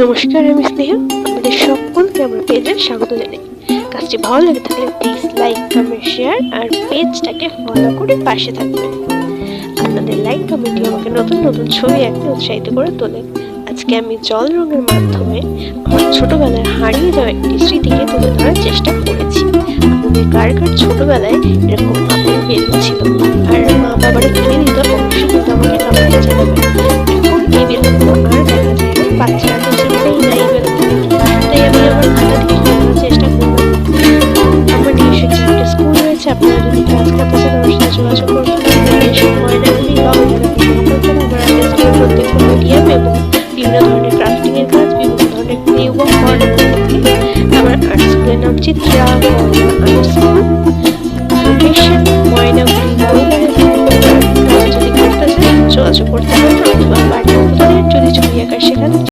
নমস্কার, আমি স্নেহা। আপনাদের সকলকে আমার পেজে স্বাগত জানাই। কাজটি ভালো লেগে থাকলে প্লিজ লাইক, কমেন্ট, শেয়ার আর পেজটাকে ফলো করে পাশে থাকবেন। আপনাদের লাইক কমেন্টই আমাকে নতুন নতুন ছবি আঁকতে উৎসাহিত করে তোলে। আজকে আমি জল রঙের মাধ্যমে আমার ছোটবেলায় হারিয়ে যাওয়া একটি স্মৃতিকে তুলে ধরার চেষ্টা করেছি। আপনাদের কার কার ছোটবেলায় এরকম আপেল বেলুন ছিল আর মা বাবারা কিনে দিত, অবশ্যই কিন্তু আমাকে কমেন্টে জানাবেন। এখন এই বেলুনগুলো আর দেখা যায় না, বাচ্চারা তো চিনতেই না এই বেলুনগুলো। তাই আমি আমার খাতা থেকে করার চেষ্টা করলাম। আমার নিজস্ব একটা স্কুল রয়েছে, আপনারা যদি কাজ করতে চান আমার সাথে যোগাযোগ করতে পারেন। এসব ময়নাগুলি বা অন্যান্য বিভিন্ন করতে আমার আগে স্কুলের প্রত্যেকটা মিডিয়াম এবং বিভিন্ন ধরনের ক্রাফটিং এর কাজ, বিভিন্ন ধরনের ক্লে ওয়ার্ক করানো থাকে। আমার আর্ট স্কুলের নাম চিত্রা ময়না আর্ট স্কুল। লোকেশন ময়নাগুলি যদি করতে চান যোগাযোগ করতে পারেন, অথবা বাড়ির যদি ছবি আঁকার শেখান